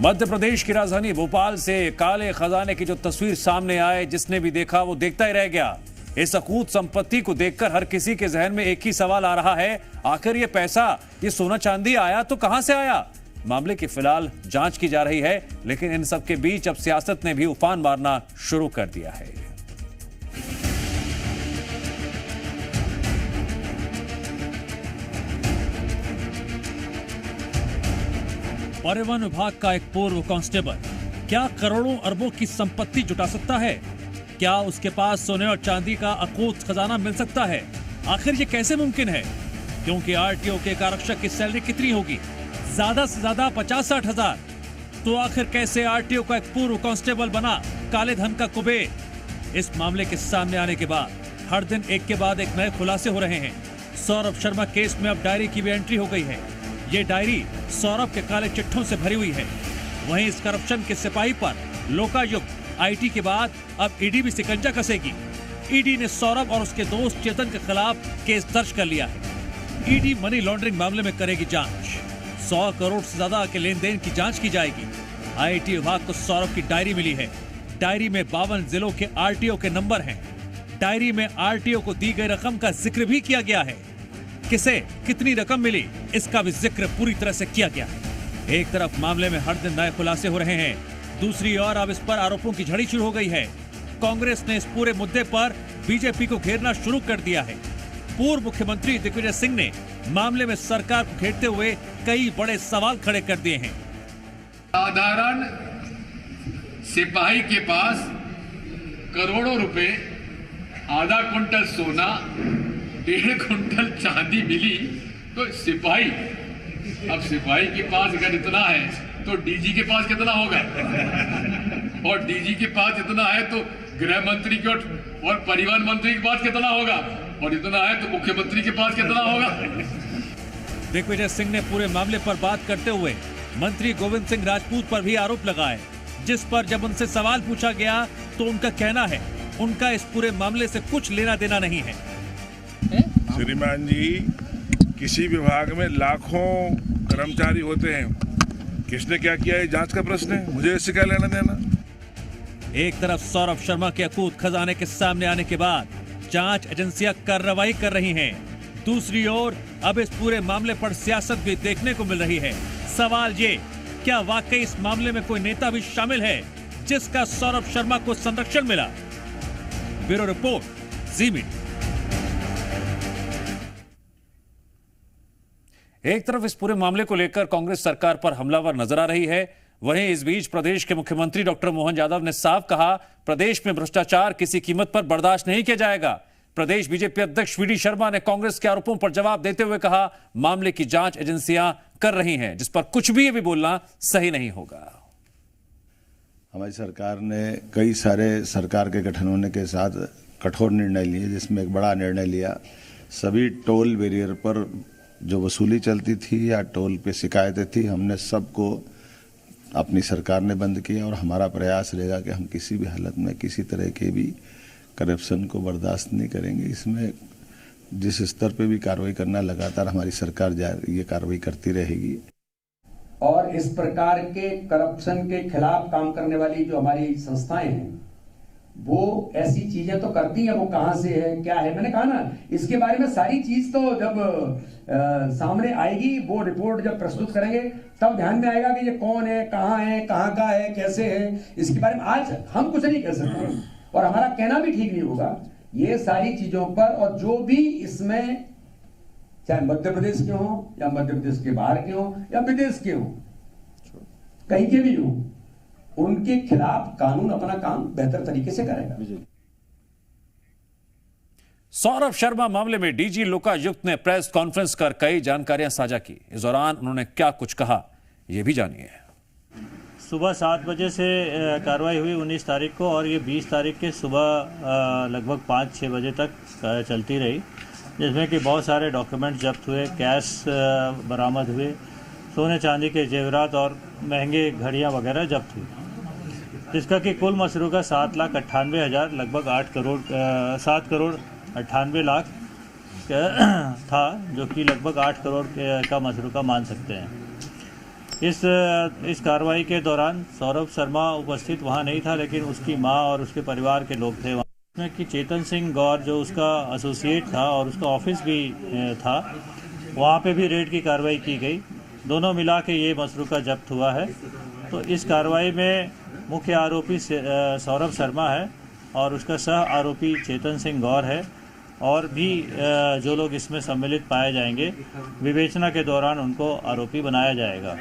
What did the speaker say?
मध्य प्रदेश की राजधानी भोपाल से काले खजाने की जो तस्वीर सामने आए, जिसने भी देखा वो देखता ही रह गया। इस अकूत संपत्ति को देखकर हर किसी के जहन में एक ही सवाल आ रहा है, आखिर ये पैसा, ये सोना चांदी आया तो कहां से आया? मामले की फिलहाल जांच की जा रही है, लेकिन इन सब के बीच अब सियासत ने भी उफान मारना शुरू कर दिया है। परिवहन विभाग का एक पूर्व कांस्टेबल क्या करोड़ों अरबों की संपत्ति जुटा सकता है? क्या उसके पास सोने और चांदी का अकूत खजाना मिल सकता है? आखिर ये कैसे मुमकिन है? क्योंकि आरटीओ के एक आरक्षक की सैलरी कितनी होगी? ज्यादा से ज्यादा 50-60 हजार। तो आखिर कैसे आरटीओ का एक पूर्व कांस्टेबल बना काले धन का कुबेर? इस मामले के सामने आने के बाद हर दिन एक के बाद एक नए खुलासे हो रहे हैं। सौरभ शर्मा केस में अब डायरी की भी एंट्री हो गई है। ये डायरी सौरभ के काले चिट्ठों से भरी हुई है। वहीं इस करप्शन के सिपाही पर लोकायुक्त आईटी के बाद अब ईडी भी शिकंजा कसेगी। ईडी ने सौरभ और उसके दोस्त चेतन के खिलाफ केस दर्ज कर लिया है। ईडी मनी लॉन्ड्रिंग मामले में करेगी जांच। 100 करोड़ से ज्यादा के लेन देन की जांच की जाएगी। आईटी विभाग को सौरभ की डायरी मिली है। डायरी में 52 जिलों के आरटीओ के नंबर हैं। डायरी में आरटीओ को दी गई रकम का जिक्र भी किया गया है। किसे कितनी रकम मिली, इसका भी जिक्र पूरी तरह से किया गया है। एक तरफ मामले में हर दिन नए खुलासे हो रहे हैं, दूसरी ओर अब इस पर आरोपों की झड़ी शुरू हो गई है। कांग्रेस ने इस पूरे मुद्दे पर बीजेपी को घेरना शुरू कर दिया है। पूर्व मुख्यमंत्री दिग्विजय सिंह ने मामले में सरकार को घेरते हुए कई बड़े सवाल खड़े कर दिए हैं। साधारण सिपाही के पास करोड़ों रुपए, आधा कुंटल सोना, 1.5 कुंटल चांदी मिली, तो सिपाही, अब सिपाही के पास अगर इतना है तो डीजी के पास कितना होगा? और डीजी के पास इतना है तो गृह मंत्री के और परिवहन मंत्री के पास कितना होगा? और इतना है तो मुख्यमंत्री के पास कितना होगा? दिग्विजय सिंह ने पूरे मामले पर बात करते हुए मंत्री गोविंद सिंह राजपूत पर भी आरोप लगाए, जिस पर जब उनसे सवाल पूछा गया तो उनका कहना है उनका इस पूरे मामले से कुछ लेना देना नहीं है। श्रीमान जी, किसी विभाग में लाखों कर्मचारी होते हैं, किसने क्या किया है जांच का प्रश्न है, मुझे इससे क्या लेना देना। एक तरफ सौरभ शर्मा के अकूत खजाने के सामने आने के बाद जांच एजेंसियां कार्रवाई कर रही हैं। दूसरी ओर अब इस पूरे मामले पर सियासत भी देखने को मिल रही है। सवाल ये, क्या वाकई इस मामले में कोई नेता भी शामिल है जिसका सौरभ शर्मा को संरक्षण मिला? ब्यूरो रिपोर्ट, जी मीडिया। एक तरफ इस पूरे मामले को लेकर कांग्रेस सरकार पर हमलावर नजर आ रही है, वहीं इस बीच प्रदेश के मुख्यमंत्री डॉक्टर मोहन यादव ने साफ कहा, प्रदेश में भ्रष्टाचार किसी कीमत पर बर्दाश्त नहीं किया जाएगा। प्रदेश बीजेपी अध्यक्ष वीडी शर्मा ने कांग्रेस के आरोपों पर जवाब देते हुए कहा, मामले की जांच एजेंसियां कर रही हैं, जिस पर कुछ भी ये भी बोलना सही नहीं होगा। हमारी सरकार ने कई सारे सरकार के गठन होने के साथ कठोर निर्णय लिए, जिसमें एक बड़ा निर्णय लिया, सभी टोल बैरियर पर जो वसूली चलती थी या टोल पे शिकायतें थी, हमने सबको अपनी सरकार ने बंद किया। और हमारा प्रयास रहेगा कि हम किसी भी हालत में किसी तरह के भी करप्शन को बर्दाश्त नहीं करेंगे। इसमें जिस स्तर पे भी कार्रवाई करना, लगातार हमारी सरकार ये कार्रवाई करती रहेगी। और इस प्रकार के करप्शन के खिलाफ काम करने वाली जो हमारी संस्थाएं हैं, वो ऐसी चीजें तो करती हैं, वो कहां से है, क्या है, मैंने कहा ना, इसके बारे में सारी चीज तो जब सामने आएगी, वो रिपोर्ट जब प्रस्तुत करेंगे तब ध्यान में आएगा कि ये कौन है, कहां का है, कैसे है। इसके बारे में आज हम कुछ नहीं कह सकते और हमारा कहना भी ठीक नहीं होगा। ये सारी चीजों पर, और जो भी इसमें, चाहे मध्य प्रदेश के हों या मध्य प्रदेश के बाहर के हों या विदेश के हों, कहीं के भी हों, उनके खिलाफ कानून अपना काम बेहतर तरीके से करेगा। सौरभ शर्मा मामले में डीजी लोकायुक्त ने प्रेस कॉन्फ्रेंस कर कई जानकारियां साझा की। इस दौरान उन्होंने क्या कुछ कहा, यह भी जानिए। सुबह 7 बजे से कार्रवाई हुई 19 तारीख को, और ये 20 तारीख के सुबह लगभग 5-6 बजे तक चलती रही, जिसमें कि बहुत सारे डॉक्यूमेंट जब्त हुए, कैश बरामद हुए, सोने चांदी के जेवरात और महंगे घड़ियां वगैरह जब्त हुई, जिसका कि कुल मसरूका 7,98,000 लगभग 7 करोड़ 98 लाख था, जो कि लगभग 8 करोड़ का मसरूका मान सकते हैं। इस कार्रवाई के दौरान सौरभ शर्मा उपस्थित वहाँ नहीं था, लेकिन उसकी माँ और उसके परिवार के लोग थे वहाँ। कि चेतन सिंह गौर जो उसका एसोसिएट था और उसका ऑफिस भी था, वहाँ पे भी रेड की कार्रवाई की गई। दोनों मिला के ये मसरूका जब्त हुआ है। तो इस कार्रवाई में मुख्य आरोपी सौरभ शर्मा है और उसका सह आरोपी चेतन सिंह गौर है, और भी जो लोग इसमें सम्मिलित पाए जाएंगे विवेचना के दौरान उनको आरोपी बनाया जाएगा।